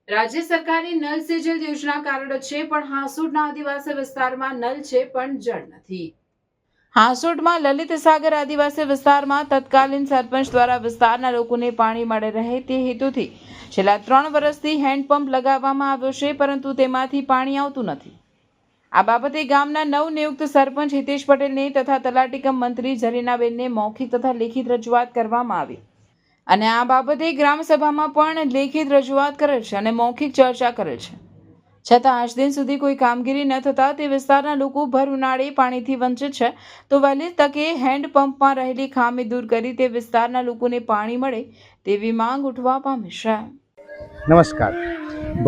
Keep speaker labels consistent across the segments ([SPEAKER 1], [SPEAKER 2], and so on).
[SPEAKER 1] રાજ્ય સરકારની નલ સે જલ યોજના કાર્યરત છે, પણ હાંસોડના આદિવાસી વિસ્તારમાં નલ છે પણ જળ નથી. હાંસોડમાં લલિત સાગર આદિવાસી વિસ્તારમાં તત્કાલીન સરપંચ દ્વારા વિસ્તારના લોકોને પાણી મળી રહે તે હેતુથી છેલ્લા 3 વર્ષથી હેન્ડપંપ લગાવવામાં આવ્યો છે, પરંતુ તેમાંથી પાણી આવતું નથી. આ બાબતે ગામના નવનિયુક્ત સરપંચ હિતેશ પટેલને તથા તલાટી કમ મંત્રી ઝરીનાબેનને મૌખિક તથા લેખિત રજૂઆત કરવામાં આવી અને આ બાબતે ગ્રામસભામાં પણ લેખિત રજૂઆત કરેલ છે અને મૌખિક ચર્ચા કરેલ છે, છતાં આજ દિન સુધી કોઈ કામગીરી ન થતાં તે વિસ્તારના લોકો ભર ઉનાળે પાણીથી વંચિત છે. તો વહેલી તકે હેન્ડપંપમાં રહેલી ખામી દૂર કરી તે વિસ્તારના લોકોને પાણી મળે તેવી માંગ ઉઠવા પામી છે.
[SPEAKER 2] નમસ્કાર.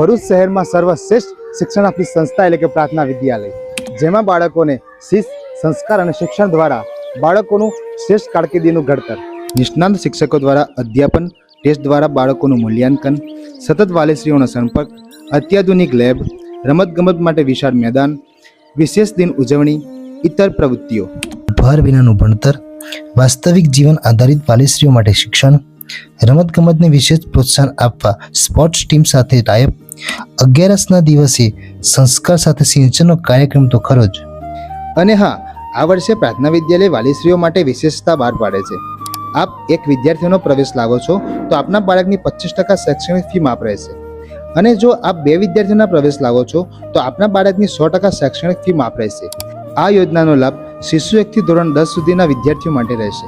[SPEAKER 2] ભરૂચ શહેરમાં સર્વશ્રેષ્ઠ શિક્ષણ આપતી સંસ્થા એટલે કે પ્રાર્થના વિદ્યાલય, જેમાં બાળકોને શિસ્ત, સંસ્કાર અને શિક્ષણ દ્વારા બાળકોનું શ્રેષ્ઠ કારકિર્દીનું ઘડતર, નિષ્ણાત શિક્ષકો દ્વારા અધ્યાપન, ટેસ્ટ દ્વારા બાળકોનું મૂલ્યાંકન, સતત વાલીશ્રીઓનો સંપર્ક, અત્યાધુનિક લેબ, રમતગમત માટે વિશાળ મેદાન, વિશેષ દિન ઉજવણી, ઇતર પ્રવૃત્તિઓ,
[SPEAKER 3] ભાર વિનાનું ભણતર, વાસ્તવિક જીવન આધારિત વાલીશ્રીઓ માટે શિક્ષણ, રમતગમતને વિશેષ પ્રોત્સાહન આપવા સ્પોર્ટ્સ ટીમ સાથે ટાઈપ, 11ના દિવસે સંસ્કાર સાથે સિંચનનો કાર્યક્રમ તો ખરો જ.
[SPEAKER 2] અને હા, આ વર્ષે પ્રાર્થના વિદ્યાલય વાલીશ્રીઓ માટે વિશેષતા બહાર પાડે છે. આપ એક વિદ્યાર્થીનો પ્રવેશ લાવો છો તો આપના બાળકની 25% શૈક્ષણિક ફી માફ રહેશે, અને જો આપ 2 વિદ્યાર્થીઓના પ્રવેશ લાવો છો તો આપના બાળકની 100% શૈક્ષણિક ફી માફ રહેશે. આ યોજનાનો લાભ શિશુ 1 થી ધોરણ 10 સુધીના વિદ્યાર્થીઓ માટે રહેશે.